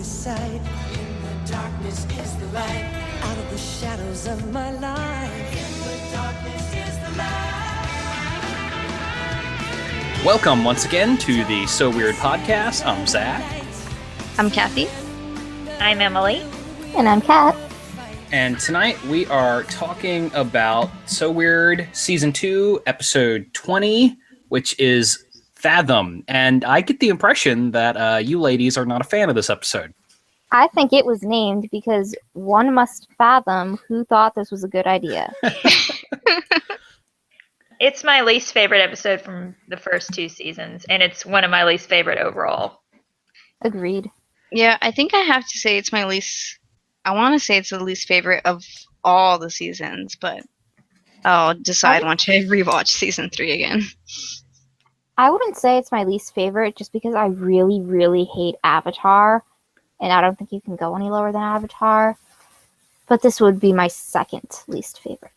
sight. In the darkness is the light. Out of the shadows of my life. In the darkness is the light. Welcome once again to the So Weird podcast. I'm Zach. I'm Kathy. I'm Emily. And I'm Kat. And tonight we are talking about So Weird Season 2, Episode 20, which is Fathom. And I get the impression that you ladies are not a fan of this episode. I think it was named because one must fathom who thought this was a good idea. It's my least favorite episode from the first two seasons, and it's one of my least favorite overall. Agreed. Yeah, I think I have to say it's my least... I want to say it's the least favorite of all the seasons, but I'll decide once I rewatch Season 3 again. I wouldn't say it's my least favorite just because I really, really hate Avatar, and I don't think you can go any lower than Avatar. But this would be my second least favorite.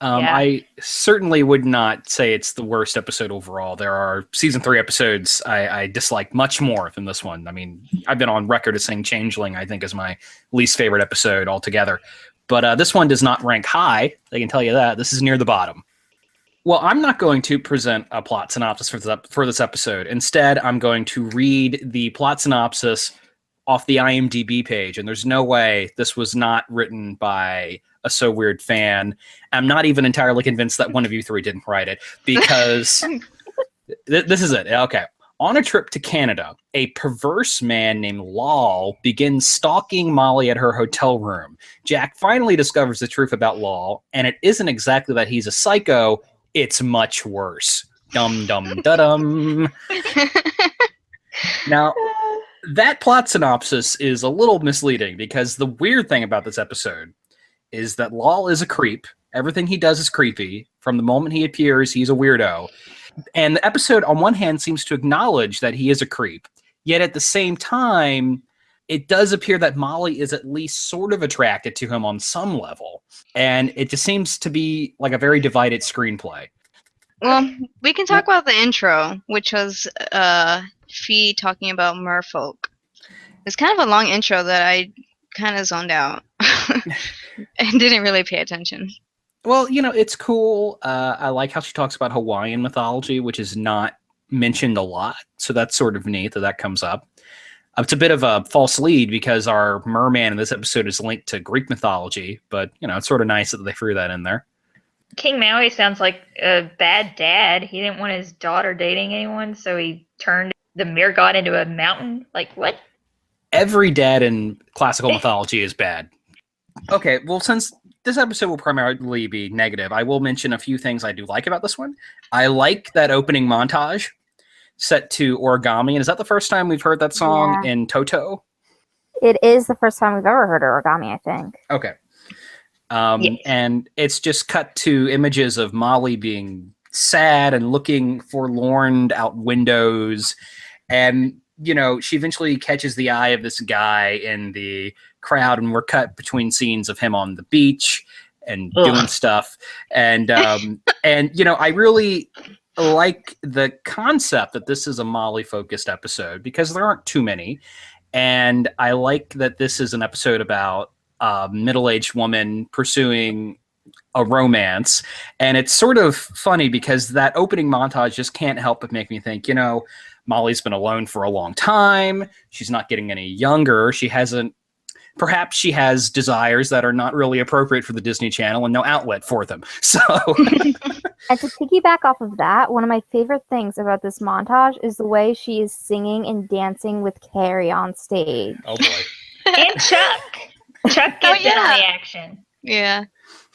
Yeah. I certainly would not say it's the worst episode overall. There are Season 3 episodes I dislike much more than this one. I mean, I've been on record as saying Changeling, I think, is my least favorite episode altogether. But this one does not rank high. I can tell you that. This is near the bottom. Well, I'm not going to present a plot synopsis for this episode. Instead, I'm going to read the plot synopsis off the IMDb page. And there's no way this was not written by a So Weird fan. I'm not even entirely convinced that one of you three didn't write it, because this is it. Okay. On a trip to Canada, a perverse man named Lal begins stalking Molly at her hotel room. Jack finally discovers the truth about Lal, and it isn't exactly that he's a psycho, it's much worse. Dum dum da dum. Now, that plot synopsis is a little misleading, because the weird thing about this episode is that Lal is a creep. Everything he does is creepy. From the moment he appears, he's a weirdo. And the episode, on one hand, seems to acknowledge that he is a creep. Yet at the same time, it does appear that Molly is at least sort of attracted to him on some level. And it just seems to be like a very divided screenplay. Well, we can talk about the intro, which was Fee talking about merfolk. It's kind of a long intro that I kind of zoned out and didn't really pay attention. Well, you know, it's cool. I like how she talks about Hawaiian mythology, which is not mentioned a lot. So that's sort of neat that comes up. It's a bit of a false lead because our merman in this episode is linked to Greek mythology. But, you know, it's sort of nice that they threw that in there. King Maui sounds like a bad dad. He didn't want his daughter dating anyone, so he turned the mirror god into a mountain. Like, what? Every dad in classical mythology is bad. Okay, well, since this episode will primarily be negative, I will mention a few things I do like about this one. I like that opening montage set to Origami. And is that the first time we've heard that song in Toto? It is the first time we've ever heard Origami, I think. Okay. Yes. And it's just cut to images of Molly being sad and looking forlorn out windows. And, you know, she eventually catches the eye of this guy in the crowd, and we're cut between scenes of him on the beach and doing stuff. And, and, you know, I really like the concept that this is a Molly-focused episode because there aren't too many. And I like that this is an episode about a middle-aged woman pursuing a romance. And it's sort of funny because that opening montage just can't help but make me think, you know, Molly's been alone for a long time. She's not getting any younger. Perhaps she has desires that are not really appropriate for the Disney Channel and no outlet for them. So, And to piggyback off of that, one of my favorite things about this montage is the way she is singing and dancing with Carrie on stage. oh boy. And Chuck. Chuck gets in on the action. Yeah,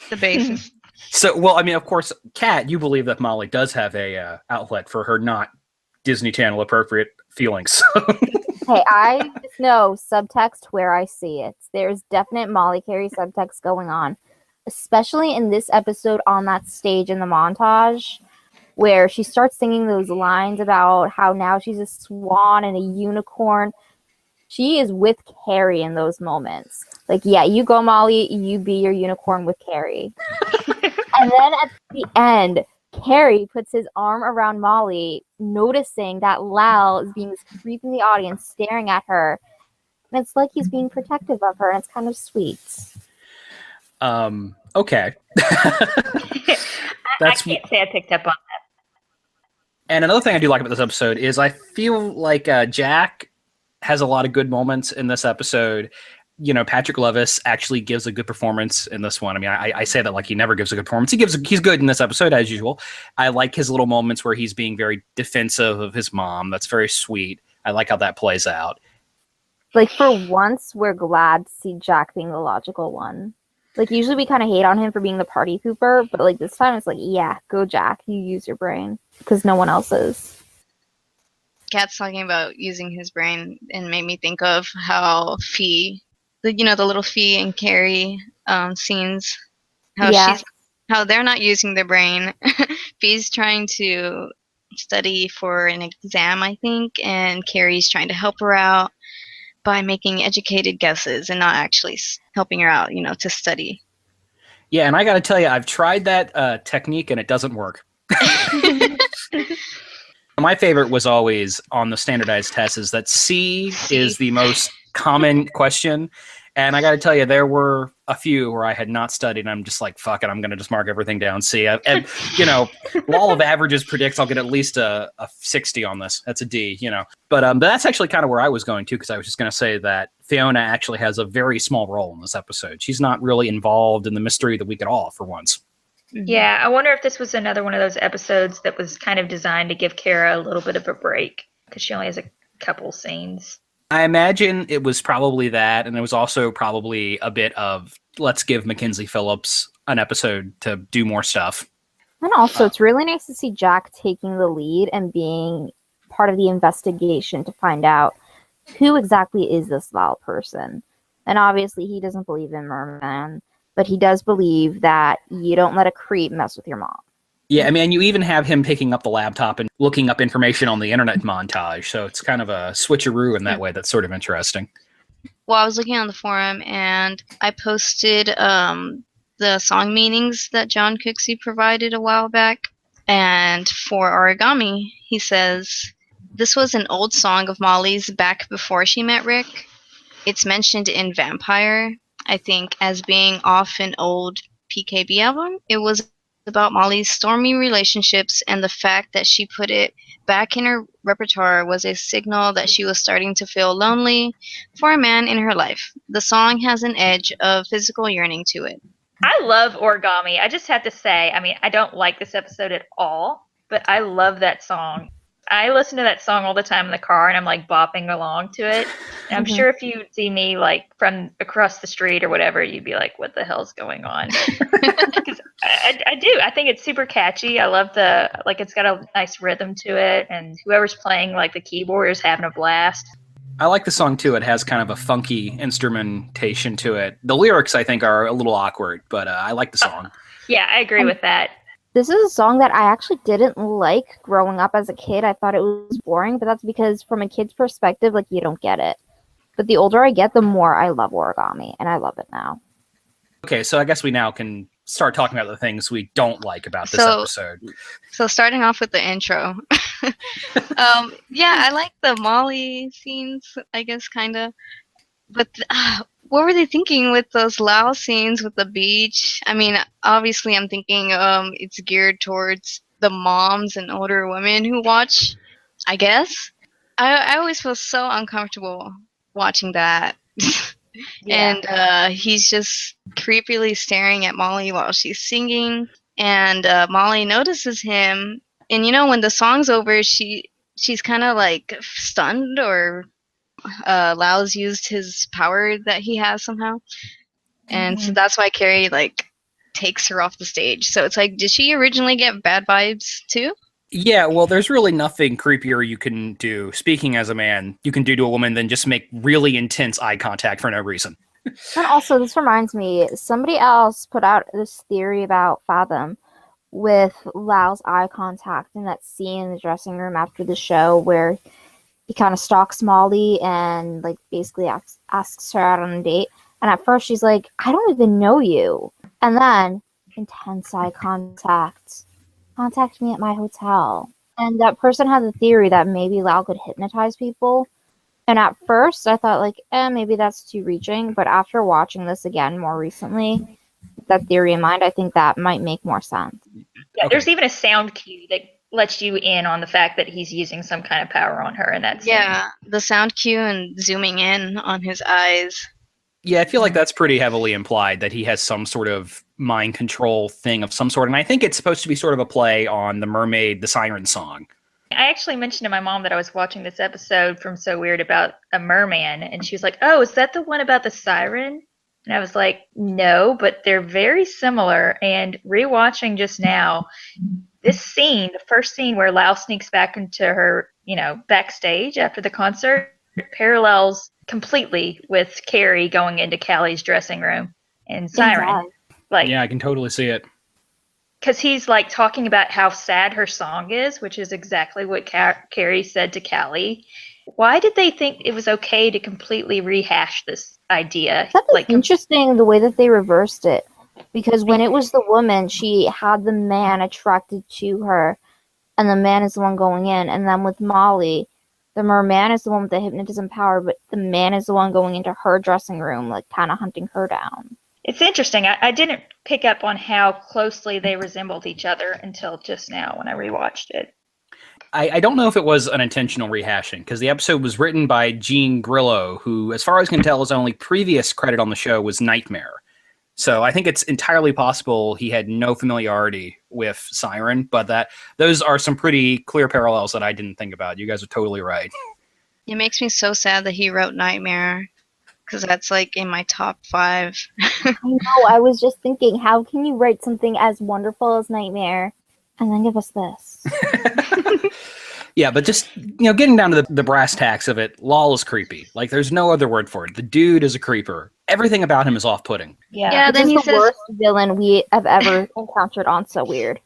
the basis. So, well, I mean, of course, Kat, you believe that Molly does have a outlet for her not Disney Channel appropriate feelings. Hey, I just know subtext where I see it. There's definite Molly Carey subtext going on, especially in this episode on that stage in the montage where she starts singing those lines about how now she's a swan and a unicorn. She is with Carrie in those moments. Like, yeah, you go, Molly, you be your unicorn with Carrie. And then at the end, Carrie puts his arm around Molly, noticing that Lal is being this creep in the audience, staring at her. And it's like he's being protective of her, and it's kind of sweet. Okay. I That's can't say I picked up on that. And another thing I do like about this episode is I feel like Jack has a lot of good moments in this episode. You know, Patrick Levis actually gives a good performance in this one. I mean, I say that like he never gives a good performance. He's good in this episode as usual. I like his little moments where he's being very defensive of his mom. That's very sweet. I like how that plays out. Like, for once, we're glad to see Jack being the logical one. Like, usually we kind of hate on him for being the party pooper, but like this time it's like, yeah, go Jack, you use your brain, because no one else is. Kat's talking about using his brain and made me think of how Fee, the little Fee and Carrie scenes, how they're not using their brain. Fee's trying to study for an exam, I think, and Carrie's trying to help her out by making educated guesses and not actually helping her out, to study. Yeah, and I got to tell you, I've tried that technique and it doesn't work. My favorite was always on the standardized tests is that C is the most common question. And I got to tell you, there were a few where I had not studied, and I'm just like, fuck it, I'm going to just mark everything down C. And, law of averages predicts I'll get at least a 60 on this. That's a D, But that's actually kind of where I was going to, because I was just going to say that Fiona actually has a very small role in this episode. She's not really involved in the mystery of the week at all, for once. Yeah, I wonder if this was another one of those episodes that was kind of designed to give Kara a little bit of a break, because she only has a couple scenes. I imagine it was probably that, and it was also probably a bit of, let's give Mackenzie Phillips an episode to do more stuff. And also, it's really nice to see Jack taking the lead and being part of the investigation to find out who exactly is this Val person. And obviously, he doesn't believe in Merman, but he does believe that you don't let a creep mess with your mom. Yeah, I mean, you even have him picking up the laptop and looking up information on the internet montage, so it's kind of a switcheroo in that way that's sort of interesting. Well, I was looking on the forum, and I posted the song meanings that John Cooksey provided a while back. And for Origami, he says, this was an old song of Molly's back before she met Rick. It's mentioned in Vampire, I think, as being off an old PKB album. It was about Molly's stormy relationships, and the fact that she put it back in her repertoire was a signal that she was starting to feel lonely for a man in her life. The song has an edge of physical yearning to it. I love Origami. I just have to say, I mean, I don't like this episode at all, but I love that song. I listen to that song all the time in the car, and I'm like bopping along to it. And I'm sure if you see me like from across the street or whatever, you'd be like, what the hell's going on? Because I do. I think it's super catchy. I love it's got a nice rhythm to it, and whoever's playing like the keyboard is having a blast. I like the song too. It has kind of a funky instrumentation to it. The lyrics, I think, are a little awkward, but I like the song. Yeah, I agree with that. This is a song that I actually didn't like growing up as a kid. I thought it was boring, but that's because from a kid's perspective, like, you don't get it. But the older I get, the more I love Origami, and I love it now. Okay, so I guess we now can start talking about the things we don't like about this episode. So starting off with the intro. Yeah, I like the Molly scenes, I guess, kind of. But what were they thinking with those Lao scenes with the beach? I mean, obviously I'm thinking it's geared towards the moms and older women who watch, I guess. I always feel so uncomfortable watching that. Yeah. And he's just creepily staring at Molly while she's singing. And Molly notices him. And when the song's over, she's kind of like stunned, or Lao's used his power that he has somehow. And so that's why Carrie takes her off the stage. So it's like, did she originally get bad vibes too? Yeah, well, there's really nothing creepier you can do, speaking as a man, you can do to a woman than just make really intense eye contact for no reason. And also, this reminds me, somebody else put out this theory about Fathom with Lao's eye contact in that scene in the dressing room after the show where he kind of stalks Molly and basically asks her out on a date. And at first she's like, I don't even know you. And then intense eye contact. Contact me at my hotel. And that person had the theory that maybe Lao could hypnotize people. And at first, I thought, like, maybe that's too reaching. But after watching this again more recently, that theory in mind, I think that might make more sense. Yeah, Okay. there's even a sound cue that lets you in on the fact that he's using some kind of power on her in that scene. Yeah, the sound cue and zooming in on his eyes. Yeah, I feel like that's pretty heavily implied that he has some sort of mind control thing of some sort. And I think it's supposed to be sort of a play on the mermaid, the siren song. I actually mentioned to my mom that I was watching this episode from So Weird about a merman, and she was like, "Oh, is that the one about the siren?" And I was like, "No, but they're very similar." And rewatching just now, this scene, the first scene where Lau sneaks back into her, backstage after the concert, parallels completely with Carrie going into Callie's dressing room in Siren. Exactly. Yeah, I can totally see it. Because he's like talking about how sad her song is, which is exactly what Carrie said to Callie. Why did they think it was okay to completely rehash this idea? That's interesting the way that they reversed it. Because when it was the woman, she had the man attracted to her, and the man is the one going in. And then with Molly, the merman is the one with the hypnotism power, but the man is the one going into her dressing room, like kind of hunting her down. It's interesting. I didn't pick up on how closely they resembled each other until just now when I rewatched it. I don't know if it was an intentional rehashing, because the episode was written by Gene Grillo, who, as far as I can tell, his only previous credit on the show was Nightmare. So I think it's entirely possible he had no familiarity with Siren, but those are some pretty clear parallels that I didn't think about. You guys are totally right. It makes me so sad that he wrote Nightmare, because that's like in my top 5. I know, I was just thinking, how can you write something as wonderful as Nightmare and then give us this? Yeah, but just, getting down to the brass tacks of it, Lol is creepy. Like, there's no other word for it. The dude is a creeper. Everything about him is off-putting. Yeah, then he the says worst villain we have ever encountered on So Weird.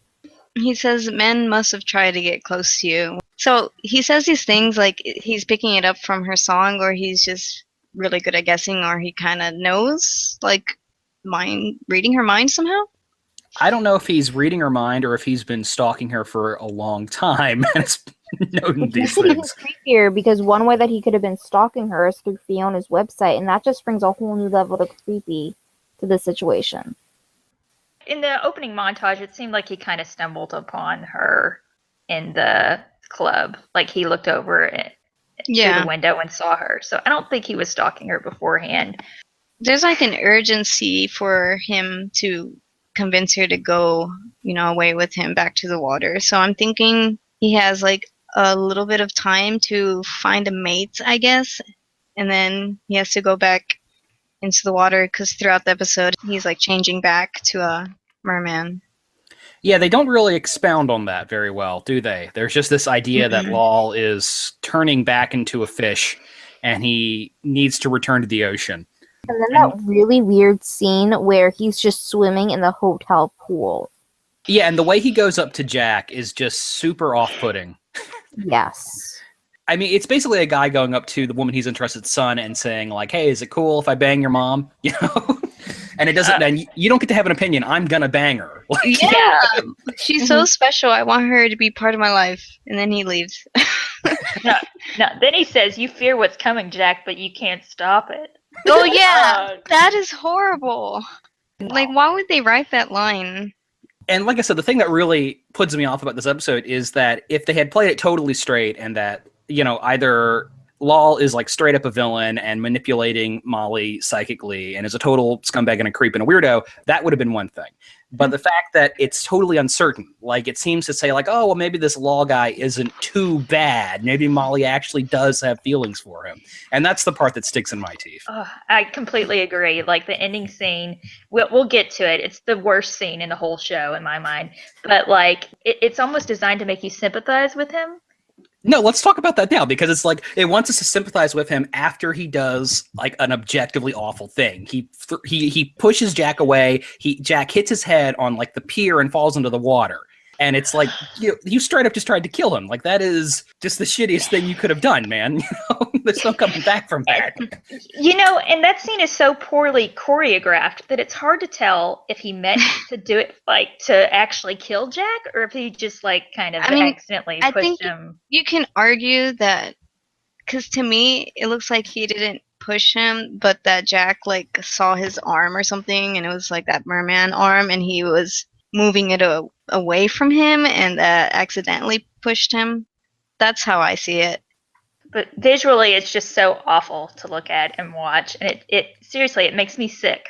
he says men must have tried to get close to you. So he says these things like he's picking it up from her song, or he's just really good at guessing, or he kind of knows, like reading her mind somehow. I don't know if he's reading her mind or if he's been stalking her for a long time and has known these It's even things. creepier because one way that he could have been stalking her is through Fiona's website, and that just brings a whole new level of creepy to the situation. in the opening montage, it seemed like he kind of stumbled upon her in the club. Like he looked over through the window and saw her. So I don't think he was stalking her beforehand. There's like an urgency for him to convince her to go, away with him back to the water. So I'm thinking he has like a little bit of time to find a mate, I guess. And then he has to go back into the water because throughout the episode, he's like changing back to a merman. Yeah, they don't really expound on that very well, do they? There's just this idea that Lol is turning back into a fish and he needs to return to the ocean. And then that really weird scene where he's just swimming in the hotel pool. Yeah, and the way he goes up to Jack is just super off-putting. Yes. I mean, it's basically a guy going up to the woman he's interested in and saying, like, hey, is it cool if I bang your mom? And it doesn't, and you don't get to have an opinion. I'm gonna bang her. Like, yeah, she's so special. I want her to be part of my life. And then he leaves. No, then he says, you fear what's coming, Jack, but you can't stop it. Oh, yeah. That is horrible. Like, why would they write that line? And like I said, the thing that really puts me off about this episode is that if they had played it totally straight and that, either Lol is like straight up a villain and manipulating Molly psychically and is a total scumbag and a creep and a weirdo, that would have been one thing. But the fact that it's totally uncertain, like it seems to say like, oh, well, maybe this Lol guy isn't too bad. Maybe Molly actually does have feelings for him. And that's the part that sticks in my teeth. I completely agree. Like the ending scene, we'll get to it. It's the worst scene in the whole show in my mind. But like, it's almost designed to make you sympathize with him. No, let's talk about that now, because it's like it wants us to sympathize with him after he does like an objectively awful thing. He pushes Jack away. Jack hits his head on like the pier and falls into the water. And it's like you straight up just tried to kill him. Like that is just the shittiest thing you could have done, man. There's no coming back from that. And that scene is so poorly choreographed that it's hard to tell if he meant to do it like to actually kill Jack or if he just like kind of accidentally pushed him. You can argue that Because to me, it looks like he didn't push him, but that Jack like saw his arm or something, and it was like that merman arm, and he was moving it away from him, and accidentally pushed him. That's how I see it. But visually, it's just so awful to look at and watch, and it seriously, it makes me sick.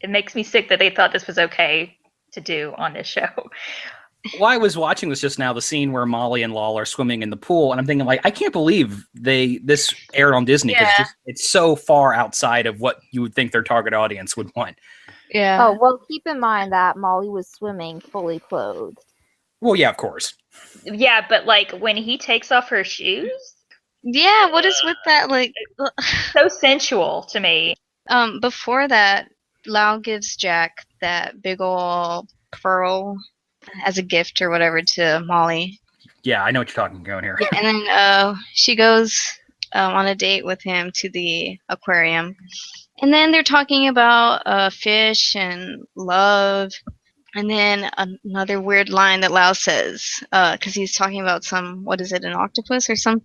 It makes me sick that they thought this was okay to do on this show. Well, I was watching this just now, the scene where Molly and Lal are swimming in the pool, and I'm thinking, like, I can't believe this aired on Disney because it's so far outside of what you would think their target audience would want. Yeah. Oh, well, keep in mind that Molly was swimming fully clothed. Well, yeah, of course. Yeah, but like when he takes off her shoes, Yeah, what is with that? Like, so sensual to me. before that, Lau gives Jack that big ol' pearl as a gift or whatever to Molly. Yeah, I know what you're talking about here. Yeah, and then she goes on a date with him to the aquarium. And then they're talking about fish and love. And then another weird line that Lau says, because he's talking about what is it, an octopus or some?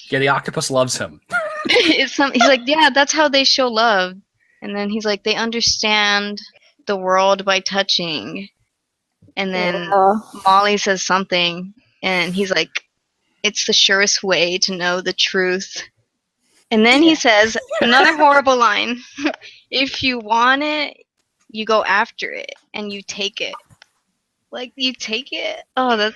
Yeah, the octopus loves him. He's like, yeah, that's how they show love. And then he's like, they understand the world by touching. And then Molly says something, and he's like, it's the surest way to know the truth. And then he says another horrible line. If you want it, you go after it, and you take it. Like, you take it? Oh,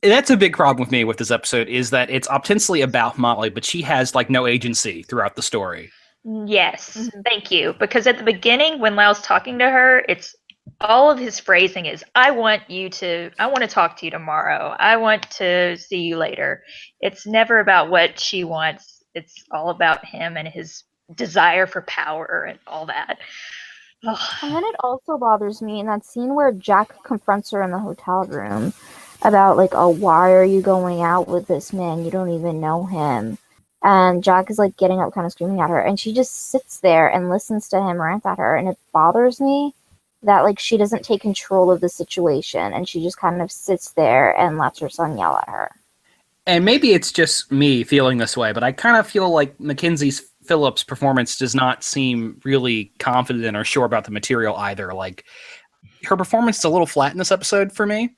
that's a big problem with me with this episode, is that it's ostensibly about Molly, but she has, like, no agency throughout the story. Yes, thank you. Because at the beginning, when Lau's talking to her, it's all of his phrasing is, I want to talk to you tomorrow. I want to see you later. It's never about what she wants. It's all about him and his desire for power and all that. And then it also bothers me in that scene where Jack confronts her in the hotel room about, like, oh, why are you going out with this man? You don't even know him. And Jack is, like, getting up, kind of screaming at her. And she just sits there and listens to him rant at her. And it bothers me that, like, she doesn't take control of the situation. And she just kind of sits there and lets her son yell at her. And maybe it's just me feeling this way, but I kind of feel like Mackenzie Phillips' performance does not seem really confident or sure about the material either. Like, her performance is a little flat in this episode for me.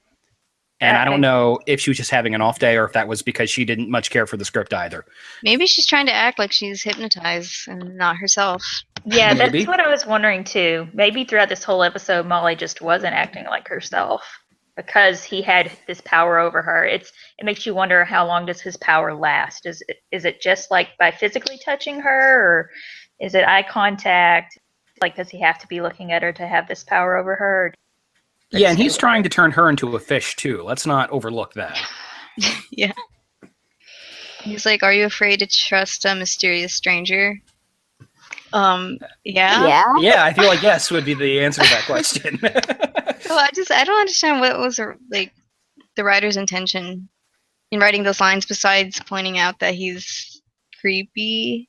And I don't know if she was just having an off day or if that was because she didn't much care for the script either. Maybe she's trying to act like she's hypnotized and not herself. Yeah, Maybe. That's what I was wondering too. Maybe throughout this whole episode, Molly just wasn't acting like herself because he had this power over her. It makes you wonder, how long does his power last? Is it just like by physically touching her, or is it eye contact? Like, does he have to be looking at her to have this power over her? Yeah, and he's trying to turn her into a fish too. Let's not overlook that. Yeah. He's like, are you afraid to trust a mysterious stranger? Yeah. Yeah? I feel like yes would be the answer to that question. Well, I don't understand what was like the writer's intention in writing those lines besides pointing out that he's creepy.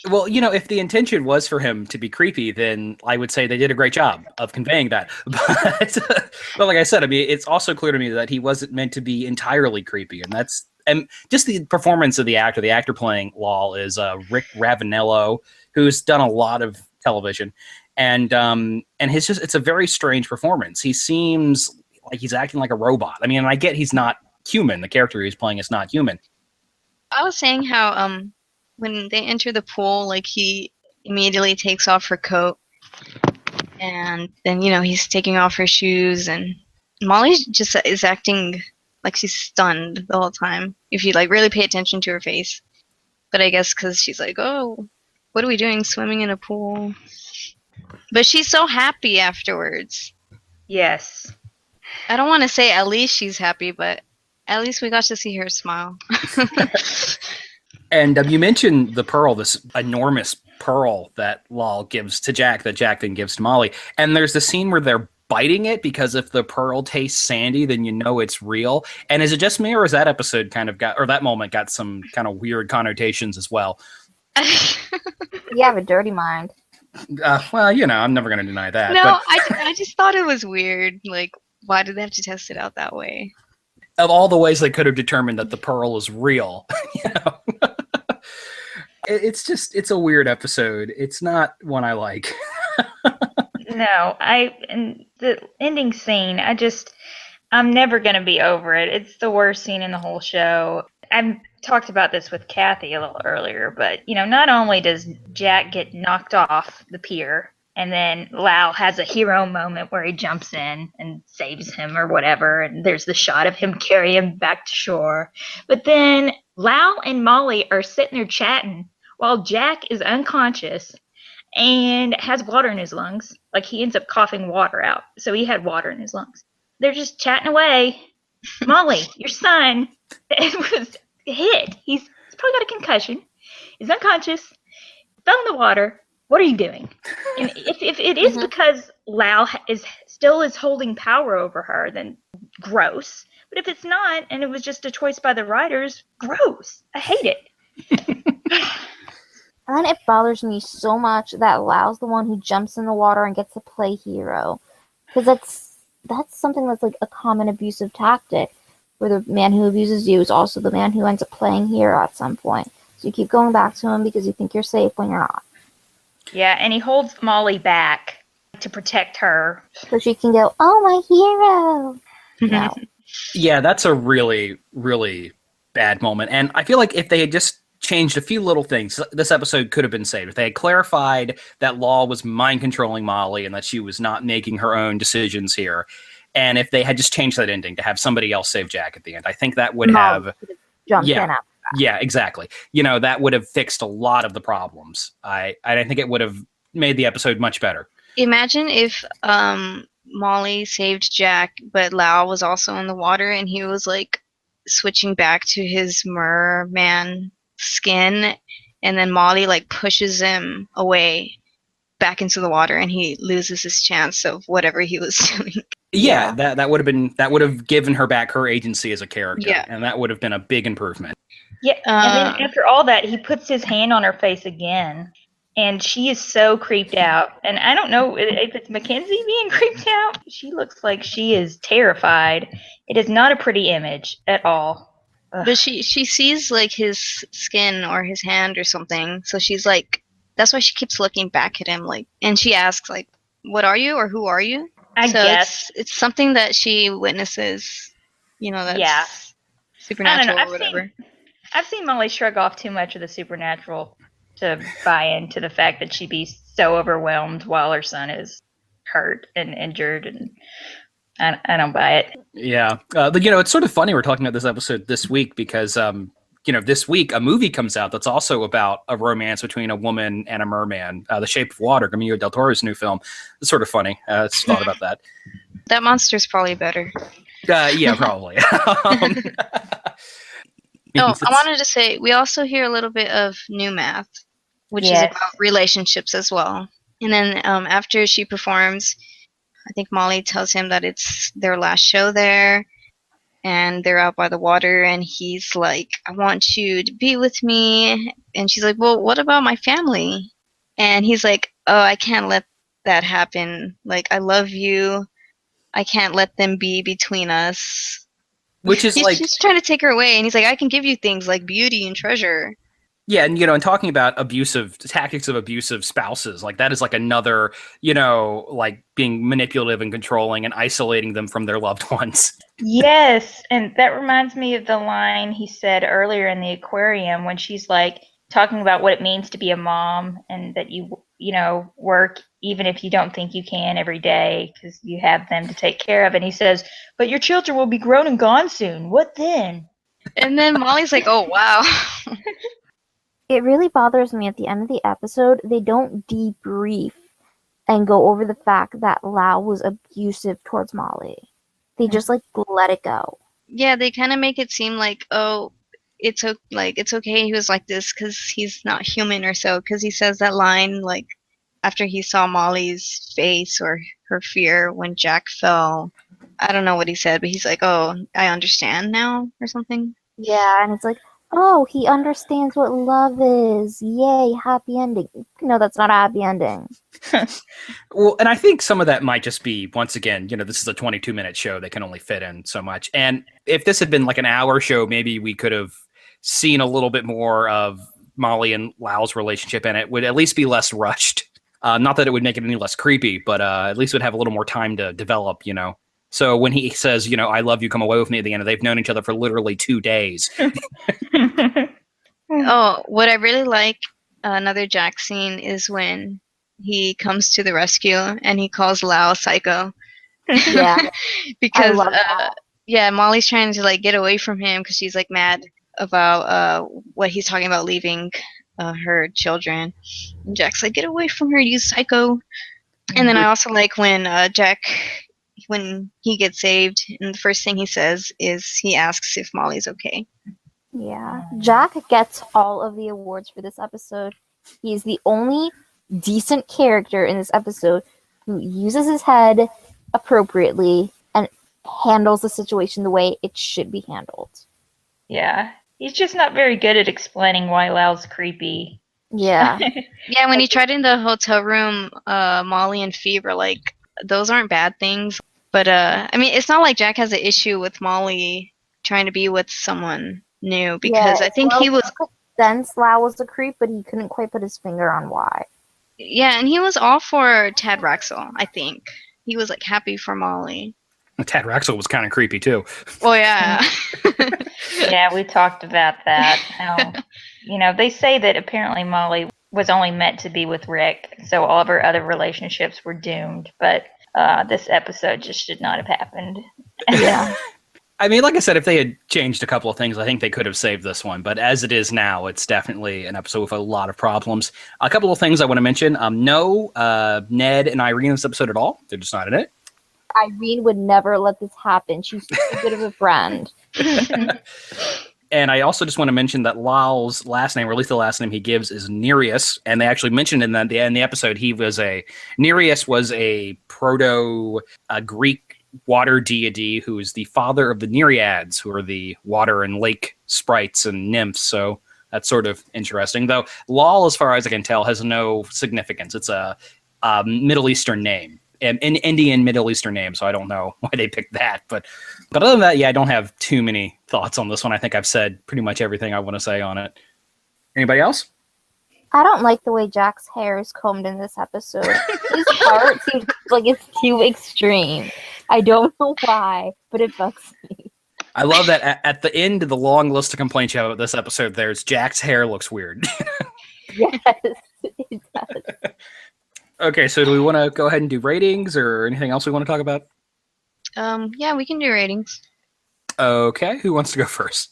Well, if the intention was for him to be creepy, then I would say they did a great job of conveying that. But like I said, I mean, it's also clear to me that he wasn't meant to be entirely creepy, and just the performance of the actor playing Lal is Rick Ravanello, who's done a lot of television, and it's a very strange performance. He seems like he's acting like a robot. I mean, and I get he's not human. The character he's playing is not human. I was saying how when they enter the pool, like, he immediately takes off her coat, and then he's taking off her shoes, and Molly just is acting like she's stunned the whole time if you like really pay attention to her face. But I guess because she's like, oh, what are we doing, swimming in a pool? But she's so happy afterwards. Yes. I don't want to say at least she's happy, but at least we got to see her smile. And you mentioned the pearl, this enormous pearl that Lal gives to Jack, that Jack then gives to Molly. And there's the scene where they're biting it because if the pearl tastes sandy, then you know it's real. And is it just me, or is that episode that moment got some kind of weird connotations as well? You have a dirty mind. Well, I'm never going to deny that. No, but I just thought it was weird. Like, why did they have to test it out that way? of all the ways they could have determined that the pearl is real, you know, it's a weird episode. It's not one I like. No, and the ending scene, I'm never going to be over it. It's the worst scene in the whole show. I've talked about this with Kathy a little earlier, but, not only does Jack get knocked off the pier, and then Lau has a hero moment where he jumps in and saves him or whatever, and there's the shot of him carry him back to shore. But then Lau and Molly are sitting there chatting while Jack is unconscious and has water in his lungs. Like, he ends up coughing water out, so he had water in his lungs. They're just chatting away. Molly, your son was hit. He's probably got a concussion. He's unconscious. Fell in the water. What are you doing? And if it is because Lau still is holding power over her, then gross. But if it's not, and it was just a choice by the writers, gross. I hate it. And it bothers me so much that Lau's the one who jumps in the water and gets to play hero. Because that's something that's like a common abusive tactic, where the man who abuses you is also the man who ends up playing hero at some point. So you keep going back to him because you think you're safe when you're not. Yeah, and he holds Molly back to protect her. So she can go, oh, my hero! No. Yeah, that's a really, really bad moment. And I feel like if they had just changed a few little things, this episode could have been saved. If they had clarified that Law was mind controlling Molly and that she was not making her own decisions here, and if they had just changed that ending to have somebody else save Jack at the end, I think that would have jumped in after that. Yeah, exactly. That would have fixed a lot of the problems. I think it would have made the episode much better. Imagine if Molly saved Jack, but Lau was also in the water, and he was like switching back to his merman skin, and then Molly like pushes him away back into the water, and he loses his chance of whatever he was doing. Yeah, that would have given her back her agency as a character, and that would have been a big improvement. Yeah, and then after all that, he puts his hand on her face again, and she is so creeped out. And I don't know if it's Mackenzie being creeped out. She looks like she is terrified. It is not a pretty image at all. Ugh. But she sees like his skin or his hand or something, so she's like, that's why she keeps looking back at him, like, and she asks like, what are you, or who are you? I guess it's something that she witnesses, that's supernatural or whatever. I've seen Molly shrug off too much of the supernatural to buy into the fact that she'd be so overwhelmed while her son is hurt and injured, and I don't buy it. Yeah. It's sort of funny we're talking about this episode this week because, this week a movie comes out that's also about a romance between a woman and a merman, The Shape of Water, Guillermo del Toro's new film. It's sort of funny. I just thought about that. That monster's probably better. Yeah, probably. I wanted to say, we also hear a little bit of New Math, which is about relationships as well. And then after she performs, I think Molly tells him that it's their last show there, and they're out by the water, and he's like, I want you to be with me. And she's like, well, what about my family? And he's like, oh, I can't let that happen. Like, I love you. I can't let them be between us. Which is he's just trying to take her away, and he's like, I can give you things like beauty and treasure. Yeah, and talking about tactics of abusive spouses, like that is like another, like being manipulative and controlling and isolating them from their loved ones. Yes, and that reminds me of the line he said earlier in the aquarium when she's like talking about what it means to be a mom, and that you work even if you don't think you can every day because you have them to take care of. And he says, but your children will be grown and gone soon. What then? And then Molly's like, oh, wow. It really bothers me at the end of the episode, they don't debrief and go over the fact that Lau was abusive towards Molly. They just let it go. Yeah, they kind of make it seem like, oh, it's okay he was like this because he's not human or so, because he says that line like after he saw Molly's face or her fear when Jack fell. I don't know what he said, but he's like, oh, I understand now or something. Yeah, and it's like, Oh, he understands what love is. Yay, happy ending. No, that's not a happy ending. Well, and I think some of that might just be, once again, this is a 22-minute show. They can only fit in so much. And if this had been like an hour show, maybe we could have seen a little bit more of Molly and Lau's relationship, and it would at least be less rushed. Not that it would make it any less creepy, but at least it would have a little more time to develop, So when he says, I love you, come away with me at the end, they've known each other for literally 2 days. Oh, what I really like, another Jack scene is when he comes to the rescue and he calls Lau psycho. Yeah. Because love that. yeah, Molly's trying to like get away from him because she's like mad about what he's talking about leaving her children. And Jack's like, get away from her, you psycho. And then I also like when Jack, when he gets saved, and the first thing he says is he asks if Molly's okay. Yeah. Jack gets all of the awards for this episode. He's the only decent character in this episode who uses his head appropriately and handles the situation the way it should be handled. Yeah. He's just not very good at explaining why Lau's creepy. Yeah. Yeah, when he tried in the hotel room, Molly and Phoebe were like, those aren't bad things. But, I mean, it's not like Jack has an issue with Molly trying to be with someone new, because I think he was... Sense Lau was a creep, but he couldn't quite put his finger on why. Yeah, and he was all for Tad Raxel, I think. He was, like, happy for Molly. Tad Raxel was kind of creepy, too. Oh, yeah. Yeah, we talked about that. How, they say that apparently Molly was only meant to be with Rick, so all of her other relationships were doomed, but this episode just should not have happened. Yeah. I mean, like I said, if they had changed a couple of things, I think they could have saved this one. But as it is now, it's definitely an episode with a lot of problems. A couple of things I want to mention. No Ned and Irene in this episode at all. They're just not in it. Irene would never let this happen. She's too good of a friend. And I also just want to mention that Lal's last name, or at least the last name he gives, is Nereus. And they actually mentioned in the episode Nereus was a proto-Greek water deity who is the father of the Nereids, who are the water and lake sprites and nymphs. So that's sort of interesting. Though Lal, as far as I can tell, has no significance. It's a Middle Eastern name. An Indian Middle Eastern name, so I don't know why they picked that. But other than that, yeah, I don't have too many thoughts on this one. I think I've said pretty much everything I want to say on it. Anybody else? I don't like the way Jack's hair is combed in this episode. His part seems like it's too extreme. I don't know why, but it bugs me. I love that at the end of the long list of complaints you have about this episode, there's Jack's hair looks weird. Yes, it does. Okay, so do we want to go ahead and do ratings or anything else we want to talk about? Yeah, we can do ratings. Okay, who wants to go first?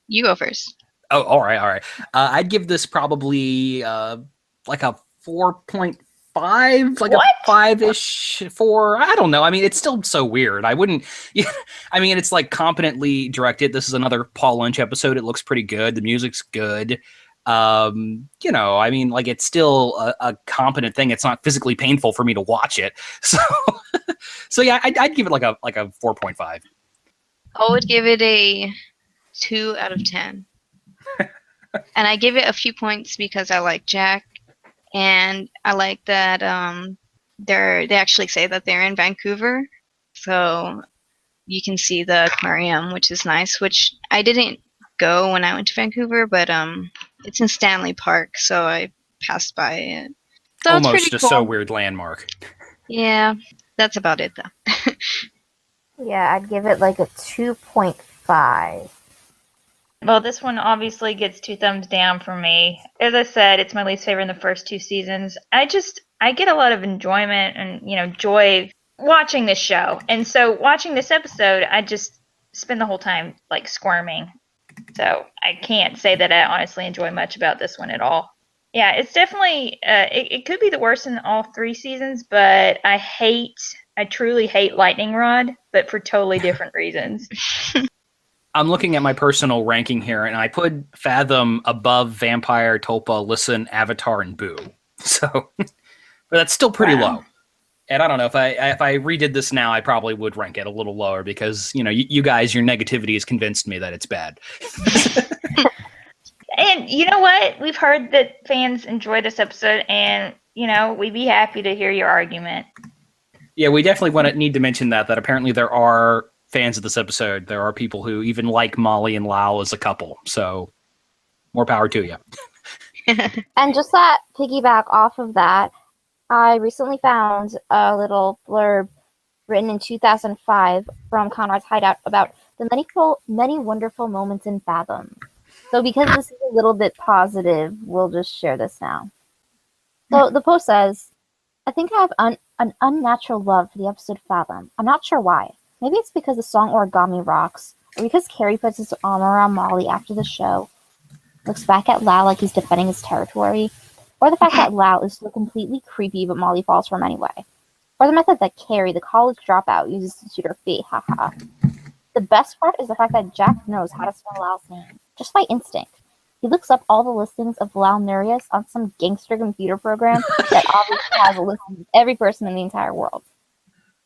You go first. Oh, all right. I'd give this probably like a 4.5, like What? a 5-ish, 4. I don't know. I mean, it's still so weird. I wouldn't. Yeah, I mean, it's like competently directed. This is another Paul Lynch episode. It looks pretty good. The music's good. I mean, like it's still a competent thing. It's not physically painful for me to watch it. So yeah, I'd give it like a 4.5. I would give it a 2 out of 10. And I give it a few points because I like Jack, and I like that they actually say that they're in Vancouver, so you can see the aquarium, which is nice. Which I didn't go when I went to Vancouver, but it's in Stanley Park, so I passed by it. So Almost it's pretty just cool. so weird landmark. Yeah, that's about it though. Yeah, I'd give it like a 2.5. Well, this one obviously gets 2 thumbs down for me. As I said, it's my least favorite in the first 2 seasons. I get a lot of enjoyment and, joy watching this show. And so watching this episode, I just spend the whole time like squirming. So I can't say that I honestly enjoy much about this one at all. Yeah, it's definitely, it could be the worst in all 3 seasons, but I truly hate Lightning Rod, but for totally different reasons. I'm looking at my personal ranking here, and I put Fathom above Vampire, Tulpa, Listen, Avatar, and Boo. So, but that's still pretty low. And I don't know if I redid this now, I probably would rank it a little lower because you guys, your negativity has convinced me that it's bad. And you know what? We've heard that fans enjoy this episode, and we'd be happy to hear your argument. Yeah, we definitely need to mention that apparently there are fans of this episode. There are people who even like Molly and Lau as a couple. So more power to you. And just that piggyback off of that, I recently found a little blurb written in 2005 from Conrad's Hideout about the many wonderful moments in Fathom. So because this is a little bit positive, we'll just share this now. So the post says, I think I have an unnatural love for the episode Fathom. I'm not sure why. Maybe it's because the song Origami rocks, or because Carrie puts his arm around Molly after the show, looks back at Lau like he's defending his territory, or the fact that Lau is so completely creepy but Molly falls for him anyway, or the method that Carrie, the college dropout, uses to shoot her feet, haha. The best part is the fact that Jack knows how to spell Lau's name, just by instinct. He looks up all the listings of Lau Nurius on some gangster computer program that obviously has a list of every person in the entire world.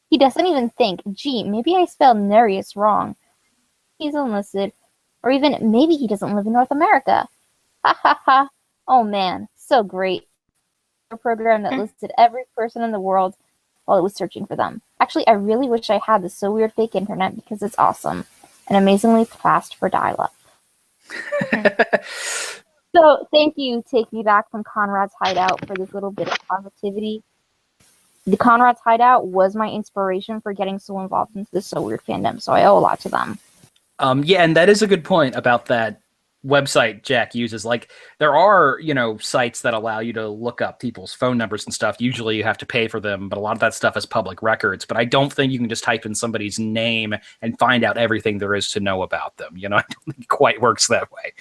He doesn't even think, gee, maybe I spelled Nurius wrong. He's enlisted. Or even, maybe he doesn't live in North America. Ha ha ha. Oh man, so great. A program that listed every person in the world while it was searching for them. Actually, I really wish I had this so weird fake internet because it's awesome and amazingly fast for dial-up. So, thank you, Take Me Back from Conrad's Hideout, for this little bit of positivity. The Conrad's Hideout was my inspiration for getting so involved into this So Weird fandom, so I owe a lot to them. Yeah, and that is a good point about that website Jack uses. Like, there are, sites that allow you to look up people's phone numbers and stuff. Usually you have to pay for them, but a lot of that stuff is public records. But I don't think you can just type in somebody's name and find out everything there is to know about them. I don't think it quite works that way.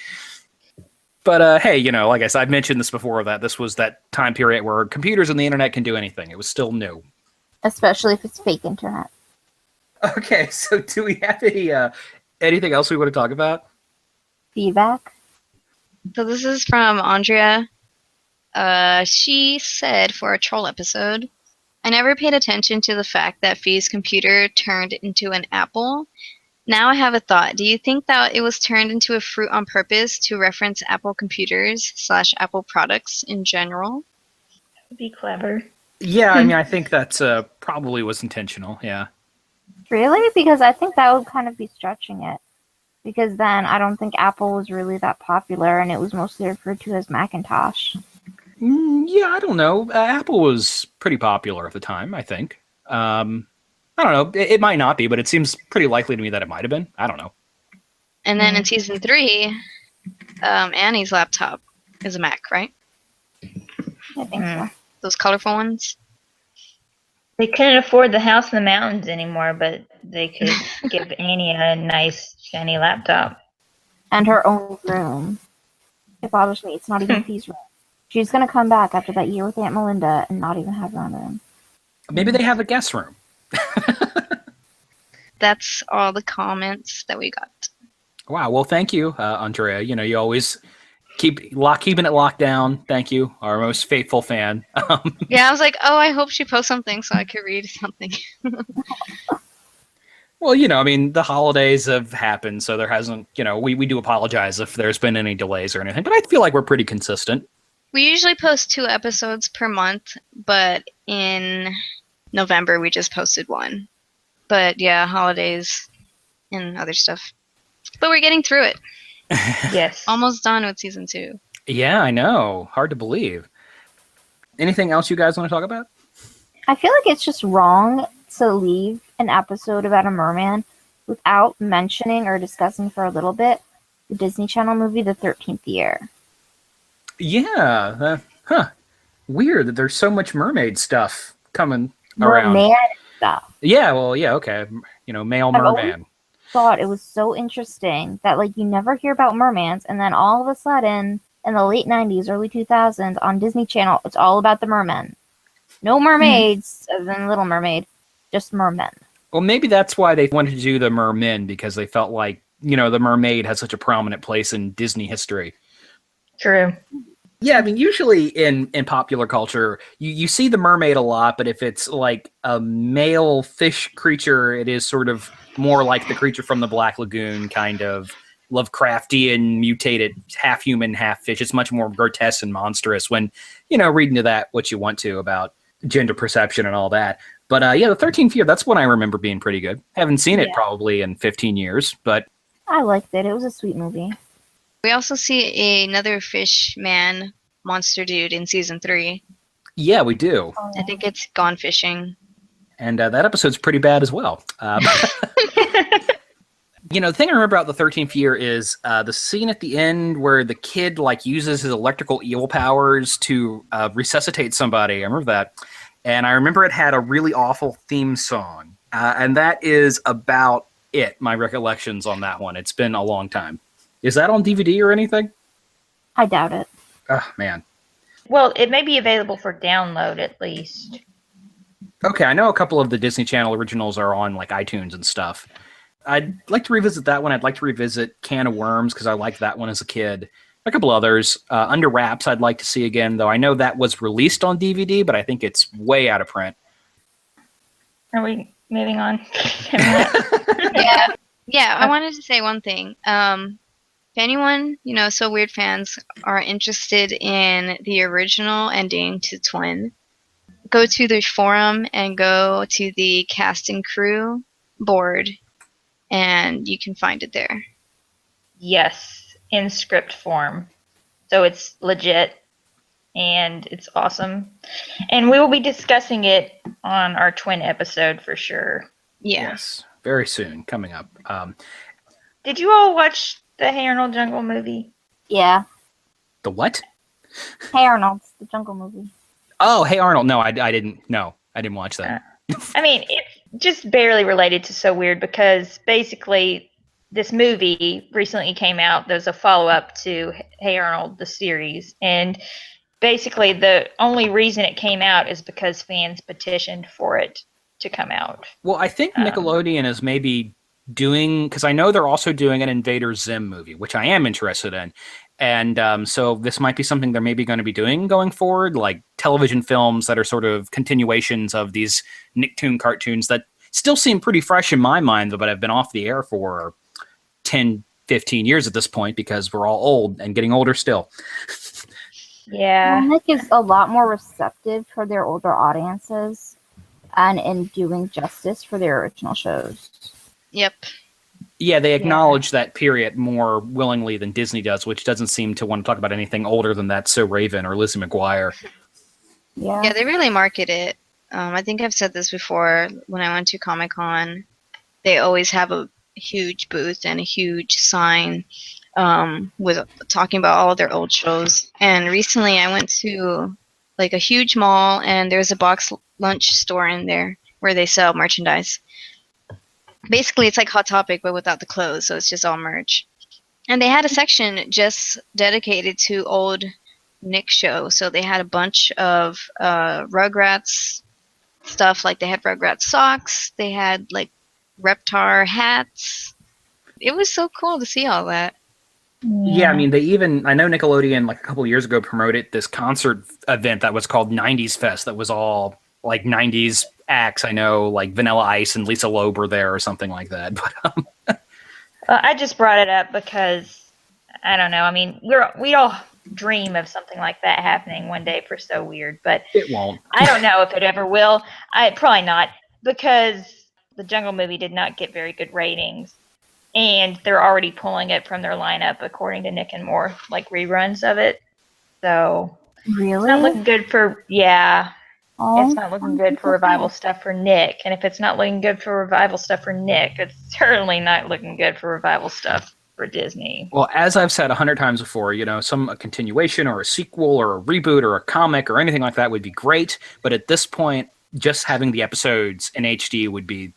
But hey, like I said, I've mentioned this before, that this was that time period where computers and the internet can do anything. It was still new. Especially if it's fake internet. Okay, so do we have anything else we want to talk about? Feedback? So this is from Andrea. She said for a troll episode, I never paid attention to the fact that Fee's computer turned into an apple. Now I have a thought. Do you think that it was turned into a fruit on purpose to reference Apple computers / Apple products in general? That would be clever. Yeah, I mean, I think that's probably was intentional, yeah. Really? Because I think that would kind of be stretching it. Because then I don't think Apple was really that popular, and it was mostly referred to as Macintosh. Yeah, I don't know. Apple was pretty popular at the time, I think. I don't know. It might not be, but it seems pretty likely to me that it might have been. I don't know. And then in season 3, Annie's laptop is a Mac, right? I think so. Those colorful ones? They couldn't afford the house in the mountains anymore, but they could give Annie a nice, shiny laptop. And her own room. It bothers me. It's not even Fee's room. She's going to come back after that year with Aunt Melinda and not even have her own room. Maybe they have a guest room. That's all the comments that we got. Wow. Well, thank you, Andrea. You always keeping it locked down. Thank you, our most faithful fan. Yeah, I was like, oh, I hope she posts something so I could read something. Well, I mean, the holidays have happened, so there hasn't, we do apologize if there's been any delays or anything, but I feel like we're pretty consistent. We usually post 2 episodes per month, but in November we just posted 1. But yeah, holidays and other stuff. But we're getting through it. Yes. Almost done with season 2. Yeah, I know. Hard to believe. Anything else you guys want to talk about? I feel like it's just wrong to leave an episode about a merman without mentioning or discussing for a little bit the Disney Channel movie The 13th Year. Yeah. Weird that there's so much mermaid stuff coming around. Merman stuff. Yeah, well, yeah, okay. Male merman. Thought it was so interesting that you never hear about mermans, and then all of a sudden in the late 90s, early 2000s on Disney Channel, it's all about the mermen. No mermaids, other than Little Mermaid, just mermen. Well, maybe that's why they wanted to do the mermen, because they felt like the mermaid has such a prominent place in Disney history. True. Yeah, I mean, usually in popular culture, you see the mermaid a lot, but if it's like a male fish creature, it is sort of more like the creature from the Black Lagoon, kind of Lovecraftian, mutated, half human, half fish. It's much more grotesque and monstrous when, read into that what you want to about gender perception and all that. But yeah, the 13th Year, that's one I remember being pretty good. Haven't seen it probably in 15 years, but I liked it. It was a sweet movie. We also see another fish man monster dude in season 3. yeah, we do. I think it's Gone Fishing. And that episode's pretty bad as well. The thing I remember about the 13th Year is the scene at the end where the kid uses his electrical eel powers to resuscitate somebody. I remember that. And I remember it had a really awful theme song. And that is about it, my recollections on that one. It's been a long time. Is that on DVD or anything? I doubt it. Oh, man. Well, it may be available for download at least. Okay, I know a couple of the Disney Channel originals are on iTunes and stuff. I'd like to revisit that one. I'd like to revisit Can of Worms because I liked that one as a kid. A couple others. Under Wraps I'd like to see again, though I know that was released on DVD, but I think it's way out of print. Are we moving on? Yeah, I wanted to say one thing. If anyone, So Weird fans are interested in the original ending to Twin, go to the forum and go to the cast and crew board, and you can find it there. Yes, in script form. So it's legit, and it's awesome. And we will be discussing it on our Twin episode for sure. Yeah. Yes, very soon, coming up. Did you all watch the Hey Arnold Jungle movie? Yeah. The what? Hey Arnold, the Jungle Movie. Oh, Hey Arnold. No, I didn't. No, I didn't watch that. I mean, it's just barely related to So Weird because basically this movie recently came out. There's a follow-up to Hey Arnold, the series. And basically the only reason it came out is because fans petitioned for it to come out. Well, I think Nickelodeon is maybe doing, because I know they're also doing an Invader Zim movie, which I am interested in. And so this might be something they're maybe going to be doing going forward, like television films that are sort of continuations of these Nicktoon cartoons that still seem pretty fresh in my mind, but have been off the air for 10, 15 years at this point because we're all old and getting older still. Yeah. Nick is a lot more receptive for their older audiences and in doing justice for their original shows. Yep. Yeah, they acknowledge that period more willingly than Disney does, which doesn't seem to want to talk about anything older than That's So Raven or Lizzie McGuire. Yeah, they really market it. I think I've said this before when I went to Comic-Con. They always have a huge booth and a huge sign with talking about all of their old shows. And recently I went to a huge mall, and there's a box lunch store in there where they sell merchandise. Basically, it's like Hot Topic, but without the clothes, so it's just all merch. And they had a section just dedicated to old Nick show. So they had a bunch of Rugrats stuff. They had Rugrats socks. They had, Reptar hats. It was so cool to see all that. Yeah, I mean, I know Nickelodeon, a couple of years ago, promoted this concert event that was called 90s Fest that was all, 90s acts. I know, Vanilla Ice and Lisa Loeb were there or something like that. But I just brought it up because, I don't know, I mean, we all dream of something like that happening one day for So Weird, but it won't. I don't know if it ever will. Probably not, because the Jungle Movie did not get very good ratings. And they're already pulling it from their lineup, according to Nick and More, reruns of it. So Really? it's not looking good for, Oh, it's not looking good for revival stuff for Nick. And if it's not looking good for revival stuff for Nick, it's certainly not looking good for revival stuff for Disney. Well, as I've said 100 times before, a continuation or a sequel or a reboot or a comic or anything like that would be great. But at this point, just having the episodes in HD would be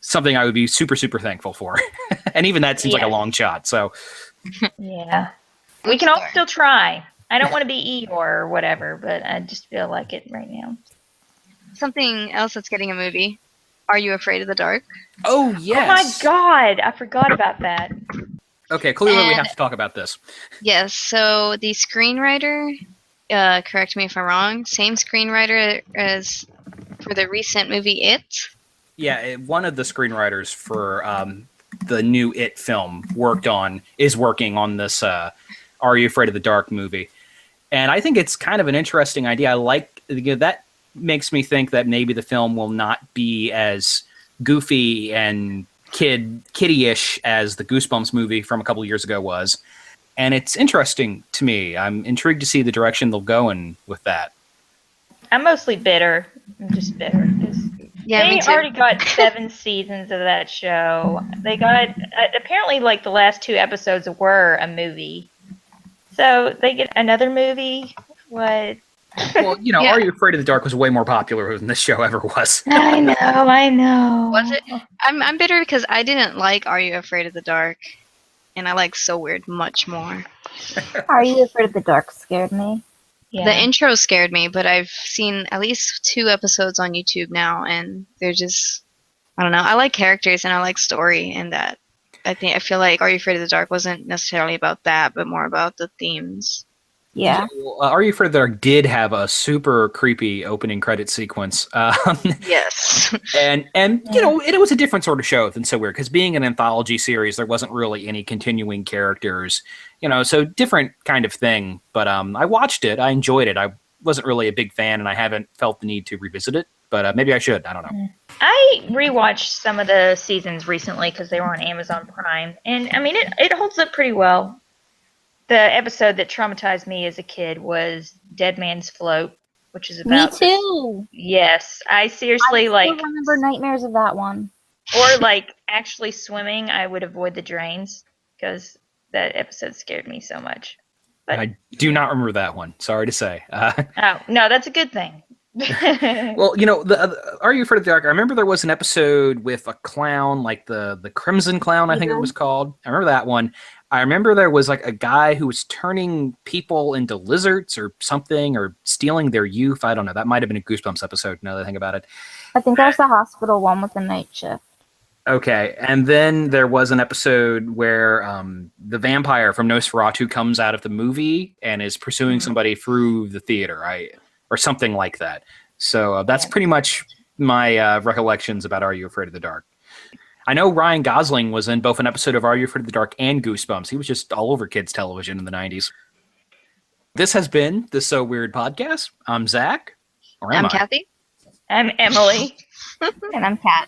something I would be super, super thankful for. And even that seems like a long shot. So, yeah. We can all still try. I don't want to be Eeyore or whatever, but I just feel like it right now. Something else that's getting a movie. Are You Afraid of the Dark? oh, yes. Oh my God, I forgot about that. Okay, clearly we And- have to talk about this. Yes, so the screenwriter, correct me if I'm wrong, same screenwriter as for the recent movie It. Yeah, one of the screenwriters for the new It film is working on this Are You Afraid of the Dark movie. And I think it's kind of an interesting idea. I like that makes me think that maybe the film will not be as goofy and kiddie-ish as the Goosebumps movie from a couple of years ago was. And it's interesting to me. I'm intrigued to see the direction they'll go in with that. I'm mostly bitter. I'm just bitter. 'Cause Yeah, me they too. already got 7 seasons of that show. They got apparently like the last 2 episodes were a movie. So they get another movie. What? Well, Yeah. Are You Afraid of the Dark was way more popular than this show ever was. I know. Was it? I'm bitter because I didn't like Are You Afraid of the Dark, and I like So Weird much more. Are You Afraid of the Dark scared me. Yeah. The intro scared me, but I've seen at least 2 episodes on YouTube now, and they're just, I don't know. I like characters and I like story, and that I feel like Are You Afraid of the Dark wasn't necessarily about that, but more about the themes. Yeah. Well, Are You Afraid of the Dark did have a super creepy opening credit sequence. Yes. And it was a different sort of show than So Weird, because being an anthology series, there wasn't really any continuing characters, so different kind of thing. But I watched it. I enjoyed it. I wasn't really a big fan, and I haven't felt the need to revisit it. But maybe I should. I don't know. I rewatched some of the seasons recently because they were on Amazon Prime, and I mean it holds up pretty well. The episode that traumatized me as a kid was Dead Man's Float, which is Me about too. Yes, I seriously I still remember nightmares of that one. or like actually swimming. I would avoid the drains because that episode scared me so much. But I do not remember that one. Sorry to say. oh no, that's a good thing. Well, Are You Afraid of the Dark? I remember there was an episode with a clown, like the Crimson Clown, I think it was called. I remember that one. I remember there was like a guy who was turning people into lizards or something, or stealing their youth. I don't know. That might have been a Goosebumps episode, now that I think about it. I think there's the hospital one with the night shift. Okay, and then there was an episode where the vampire from Nosferatu comes out of the movie and is pursuing somebody through the theater, or something like that. So that's pretty much my recollections about Are You Afraid of the Dark. I know Ryan Gosling was in both an episode of Are You Afraid of the Dark and Goosebumps. He was just all over kids' television in the 90s. This has been the So Weird podcast. I'm Zach. Or am I'm I? Kathy. I'm Emily. And I'm Kat.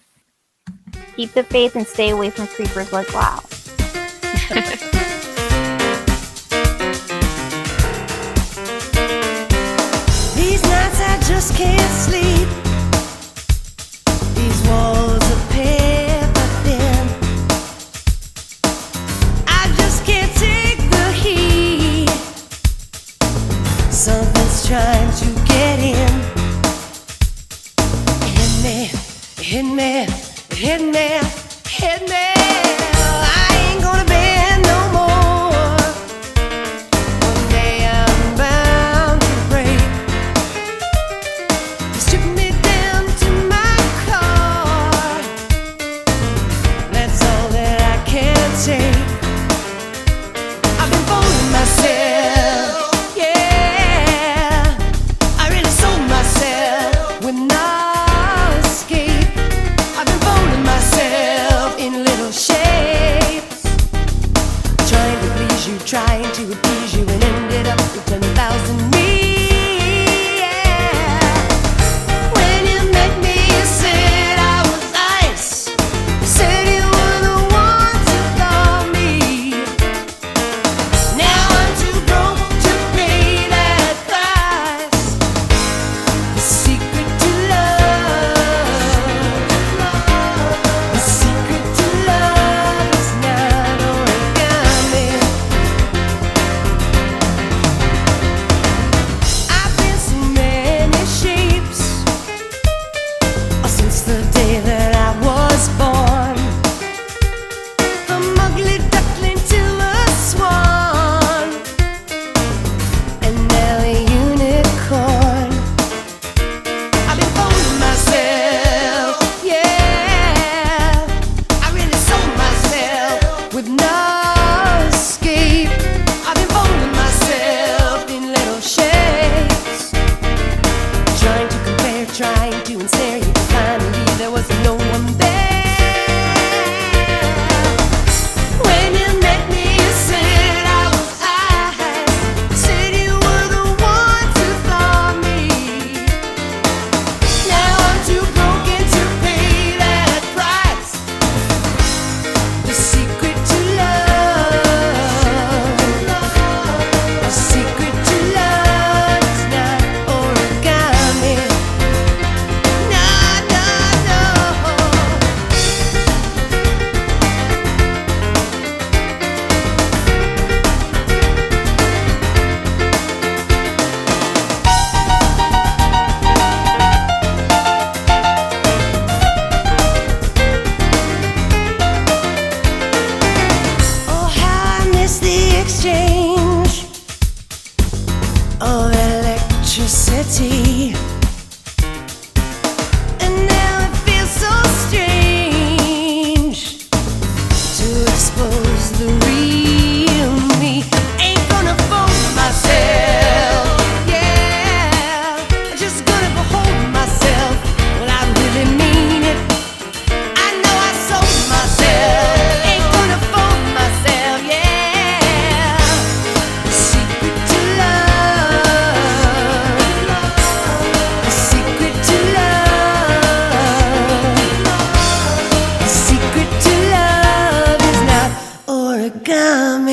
Keep the faith and stay away from creepers like wow. These nights I just can't sleep. These walls are paper thin. I just can't take the heat. Something's trying to get in. Hit me, hit me, hit me, hit me. I ain't gonna bend no more. One day I'm bound to break. Strip me down to my car. That's all that I can take. I've been fooling myself, yeah. I really sold myself with no escape. I've been folding myself in little shapes, trying to please you, trying to appease you, and ended up with 10,000 me. Yeah. When you met me, you said I was ice. You said you were the one to love me. Now I'm too broke to pay that price. The secret to love, the secret to love is not origami. origami.